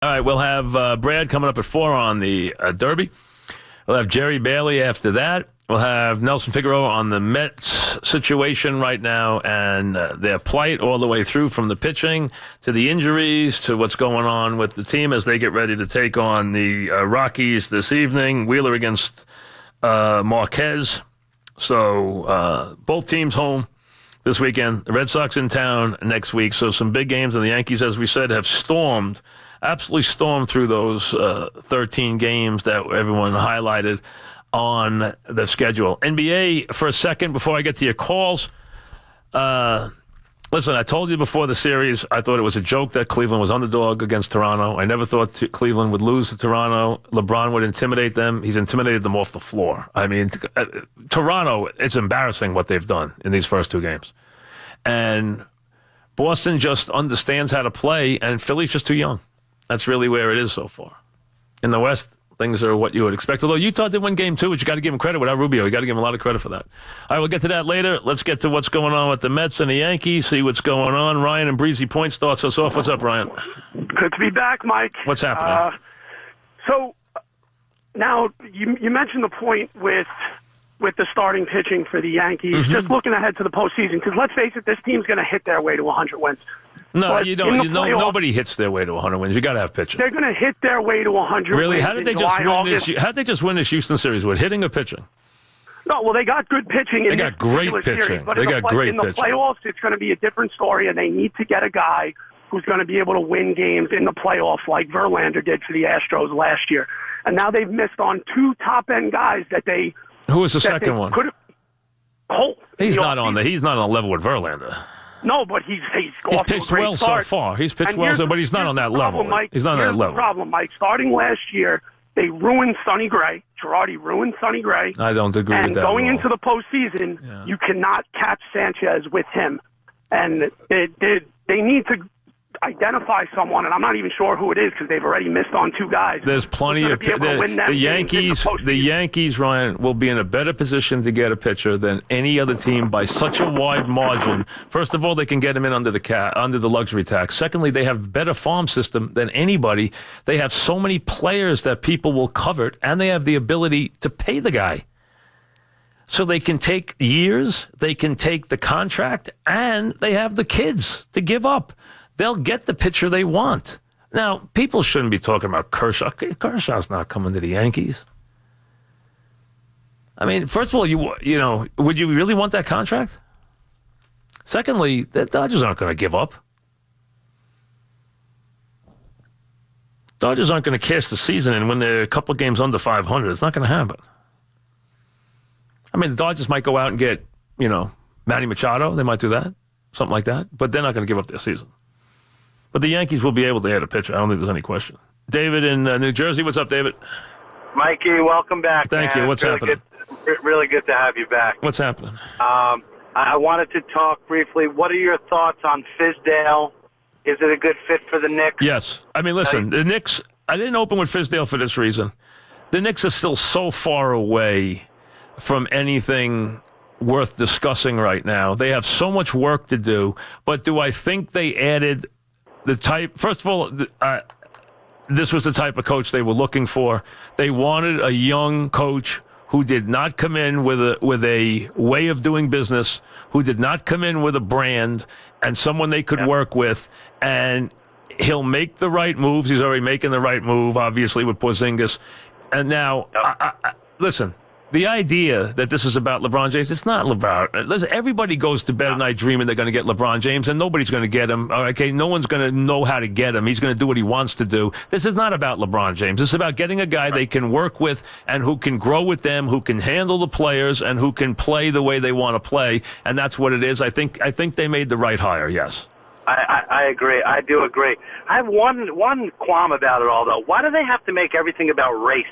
All right, we'll have Brad coming up at 4 on the Derby. We'll have Jerry Bailey after that. We'll have Nelson Figueroa on the Mets situation right now and their plight all the way through from the pitching to the injuries to what's going on with the team as they get ready to take on the Rockies this evening. Wheeler against Marquez. So both teams home this weekend. The Red Sox in town next week. So some big games. And the Yankees, as we said, have absolutely stormed through those 13 games that everyone highlighted on the schedule. NBA, for a second, before I get to your calls. Listen, I told you before the series, I thought it was a joke that Cleveland was underdog against Toronto. I never thought Cleveland would lose to Toronto. LeBron would intimidate them. He's intimidated them off the floor. I mean, Toronto, it's embarrassing what they've done in these first two games. And Boston just understands how to play, and Philly's just too young. That's really where it is so far. In the West, things are what you would expect. Although Utah did win game 2, which you got to give him credit without Rubio. You got to give him a lot of credit for that. All right, we'll get to that later. Let's get to what's going on with the Mets and the Yankees, see what's going on. Ryan in Breezy Point starts us off. What's up, Ryan? Good to be back, Mike. What's happening? So now you mentioned the point with the starting pitching for the Yankees, just looking ahead to the postseason, because let's face it, this team's going to hit their way to 100 wins. No, but you don't. Nobody hits their way to 100 wins. You got to have pitching. They're going to hit their way to 100 really? wins. How did they just win this? How did they just win this Houston series with hitting or pitching? No, well, they got good pitching. They got great pitching. Series, but they got great pitching. In the playoffs, it's going to be a different story, and they need to get a guy who's going to be able to win games in the playoffs like Verlander did for the Astros last year. And now they've missed on 2 top-end guys that they. Who was the second one? Holt. He's not on the level with Verlander. No, but he's pitched well so far. He's pitched well, but he's not on that level. He's not on that level. The problem, Mike. Starting last year, they ruined Sonny Gray. Girardi ruined Sonny Gray. I don't agree with that. And going into the postseason, you cannot catch Sanchez with him. And they need to identify someone, and I'm not even sure who it is because they've already missed on 2 guys. There's plenty of the Yankees, Ryan, will be in a better position to get a pitcher than any other team by such a wide margin. First of all, they can get him in under the luxury tax. Secondly, they have a better farm system than anybody. They have so many players that people will covet, and they have the ability to pay the guy. So they can take years, they can take the contract, and they have the kids to give up. They'll get the pitcher they want. Now, people shouldn't be talking about Kershaw. Kershaw's not coming to the Yankees. I mean, first of all, would you really want that contract? Secondly, the Dodgers aren't going to give up. Dodgers aren't going to cash the season in when they're a couple of games under 500. It's not going to happen. I mean, the Dodgers might go out and get, Manny Machado. They might do that, something like that. But they're not going to give up their season. But the Yankees will be able to add a pitcher. I don't think there's any question. David in New Jersey. What's up, David? Mikey, welcome back. Thank you. What's happening? Really good to have you back. What's happening? I wanted to talk briefly. What are your thoughts on Fizdale? Is it a good fit for the Knicks? Yes. I mean, listen, the Knicks, I didn't open with Fizdale for this reason. The Knicks are still so far away from anything worth discussing right now. They have so much work to do. But do I think they added the type? First of all, this was the type of coach they were looking for. They wanted a young coach who did not come in with a way of doing business, who did not come in with a brand, and someone they could work with. And he'll make the right moves. He's already making the right move, obviously, with Porzingis. And now, listen, the idea that this is about LeBron James, it's not LeBron. Listen, everybody goes to bed at night dreaming they're going to get LeBron James, and nobody's going to get him. Okay, no one's going to know how to get him. He's going to do what he wants to do. This is not about LeBron James. This is about getting a guy they can work with and who can grow with them, who can handle the players, and who can play the way they want to play. And that's what it is. I think they made the right hire, yes. I agree. I do agree. I have one qualm about it all, though. Why do they have to make everything about race?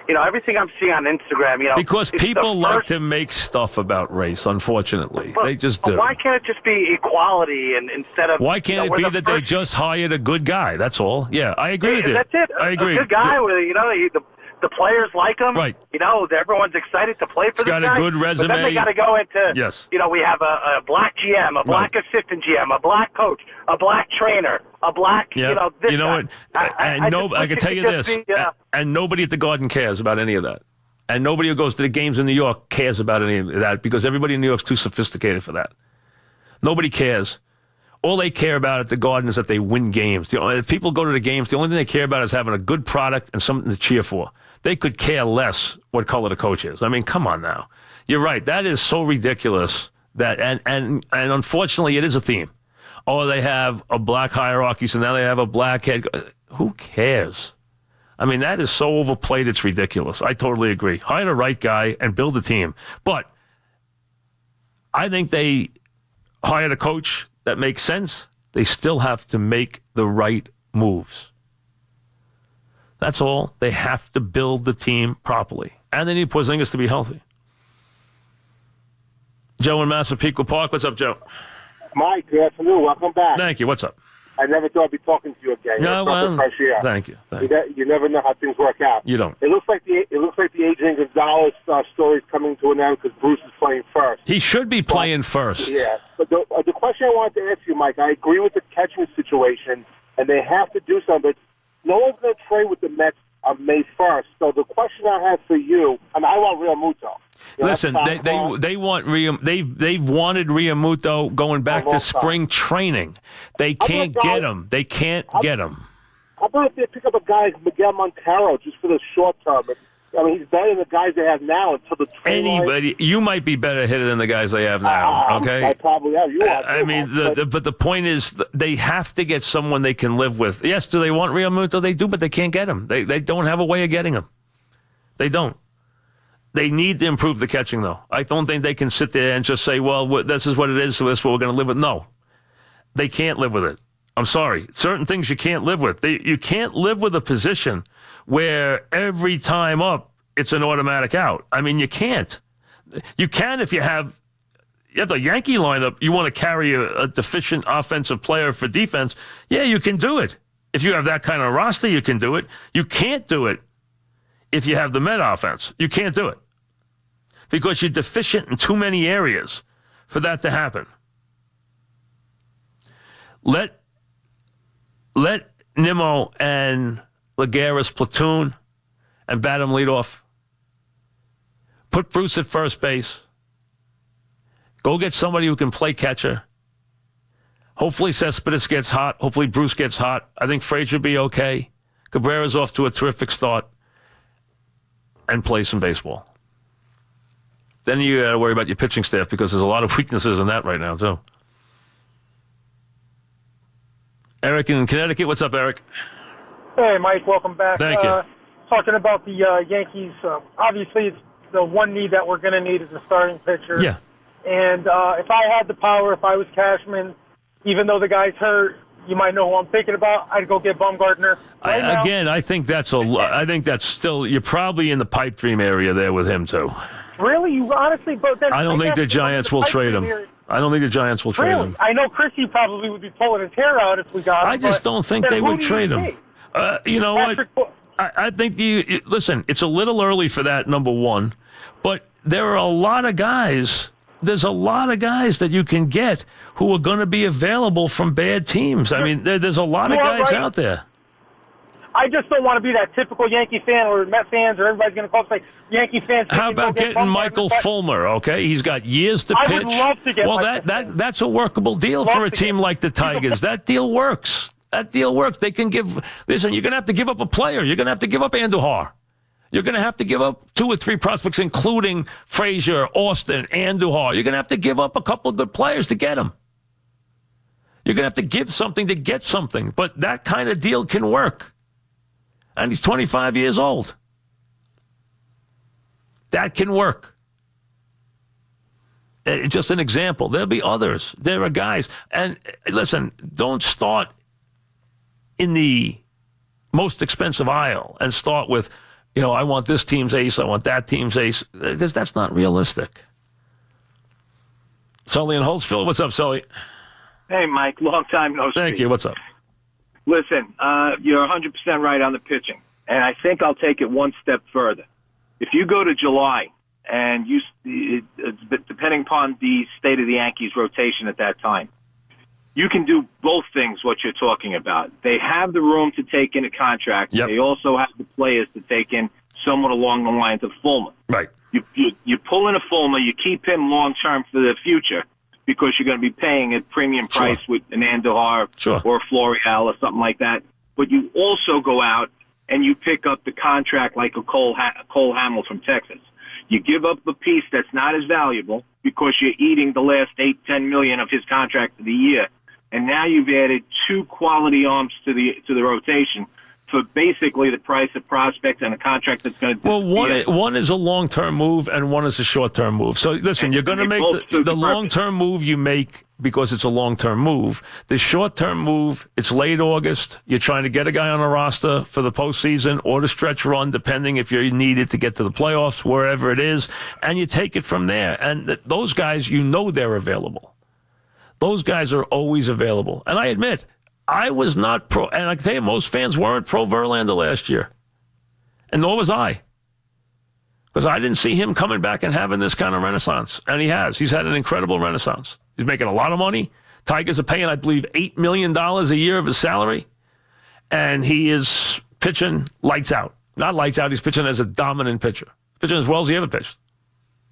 Everything I'm seeing on Instagram, because people like to make stuff about race, unfortunately. They just do. Why can't it just be equality and instead of... Why can't it be that they just hired a good guy? That's all. Yeah, I agree with you. That's it. I agree. A good guy, the players like him. Right. Everyone's excited to play for this guy. He's got a good resume. But then they got to go into, yes. We have a black GM, a black assistant GM, a black coach, a black trainer. a black, Yeah. this You know guy. what? I can tell you this, and nobody at the Garden cares about any of that. And nobody who goes to the games in New York cares about any of that because everybody in New York's too sophisticated for that. Nobody cares. All they care about at the Garden is that they win games. If people go to the games, the only thing they care about is having a good product and something to cheer for. They could care less what color the coach is. I mean, come on now. You're right. That is so ridiculous that, and unfortunately, it is a theme. Oh, they have a black hierarchy, so now they have a black head. Who cares? I mean, that is so overplayed, it's ridiculous. I totally agree. Hire the right guy and build a team. But I think they hired a coach that makes sense. They still have to make the right moves. That's all. They have to build the team properly. And they need Porzingis to be healthy. Joe in Massapequa Park. What's up, Joe? Mike, good afternoon. Welcome back. Thank you. What's up? I never thought I'd be talking to you again. No, well, thank you. You never know how things work out. You don't. It looks like the Adrian Gonzalez story is coming to an end because Bruce is playing first. He should be playing first. Yeah. But the question I wanted to ask you, Mike, I agree with the catching situation, and they have to do something. But no one's going to trade with the Mets on May 1st. So the question I have for you, and I want Real Muto. Listen, they want they've wanted Realmuto going back to spring training. They can't get him. They can't get him. How about if they pick up a guy like Miguel Montero just for the short term? I mean, he's better than the guys they have now until the trade line. You might be better hitter than the guys they have now. Okay, I probably have. You are. I mean, but the point is, they have to get someone they can live with. Yes, do they want Realmuto? They do, but they can't get him. They don't have a way of getting him. They don't. They need to improve the catching, though. I don't think they can sit there and just say, well, this is what it is, so this is what we're going to live with. No. They can't live with it. I'm sorry. Certain things you can't live with. You can't live with a position where every time up, it's an automatic out. I mean, you can't. You can if you have the Yankee lineup, you want to carry a deficient offensive player for defense. Yeah, you can do it. If you have that kind of roster, you can do it. You can't do it if you have the Met offense. You can't do it because you're deficient in too many areas for that to happen. Let Nimmo and Laguerre's platoon and bat him leadoff. Put Bruce at first base. Go get somebody who can play catcher. Hopefully Cespedes gets hot. Hopefully Bruce gets hot. I think Frazier will be okay. Cabrera's off to a terrific start. And play some baseball. Then you got to worry about your pitching staff because there's a lot of weaknesses in that right now, too. Eric in Connecticut. What's up, Eric? Hey, Mike. Welcome back. Thank you. Talking about the Yankees, obviously it's the one need that we're going to need is a starting pitcher. Yeah. And if I had the power, if I was Cashman, even though the guy's hurt, you might know who I'm thinking about, I'd go get Bumgarner. I think that's still, you're probably in the pipe dream area there with him, too. Really? You honestly? I don't think the Giants will trade him. I don't think the Giants will trade him. I know Chrissy probably would be pulling his hair out if we got him. I just don't think they would trade him. You know what? I think listen, it's a little early for that, number one, but there are a lot of guys. There's a lot of guys that you can get who are going to be available from bad teams. I mean, there's a lot of guys out there. I just don't want to be that typical Yankee fan or Met fans or everybody's going to call us like Yankee fans. How about getting Michael Fulmer, okay? He's got years to pitch. I would love to get that's a workable deal for a team like the Tigers. That deal works. That deal works. They can listen, you're going to have to give up a player. You're going to have to give up Andujar. You're going to have to give up 2 or 3 prospects, including Frazier, Austin, Andujar. You're going to have to give up a couple of good players to get them. You're going to have to give something to get something. But that kind of deal can work. And he's 25 years old. That can work. Just an example. There'll be others. There are guys. And listen, don't start in the most expensive aisle and start with, I want this team's ace, I want that team's ace, because that's not realistic. Sully in Holtzville. What's up, Sully? Hey, Mike. Long time no speak. Thank you. What's up? Listen, you're 100% right on the pitching, and I think I'll take it one step further. If you go to July, and depending upon the state of the Yankees' rotation at that time, you can do both things, what you're talking about. They have the room to take in a contract. Yep. They also have the players to take in someone along the lines of Fulmer. Right. You pull in a Fulmer, you keep him long-term for the future because you're going to be paying a premium price with an Andujar or a Florial or something like that. But you also go out and you pick up the contract like a Cole Hamels from Texas. You give up a piece that's not as valuable because you're eating the last $8-10 million of his contract of the year, and now you've added two quality arms to the rotation for basically the price of prospects and a contract that's going to. Well, one is a long-term move and one is a short-term move. So listen, you're going to make the long-term move you make because it's a long-term move. The short-term move, it's late August. You're trying to get a guy on a roster for the postseason or the stretch run, depending if you're needed to get to the playoffs, wherever it is, and you take it from there. And those guys, they're available. Those guys are always available. And I admit, I was not pro, and I can tell you, most fans weren't pro Verlander last year. And nor was I. Because I didn't see him coming back and having this kind of renaissance. And he has. He's had an incredible renaissance. He's making a lot of money. Tigers are paying, I believe, $8 million a year of his salary. And he is pitching lights out. Not lights out, he's pitching as a dominant pitcher. Pitching as well as he ever pitched.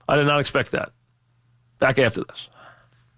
I did not expect that. Back after this.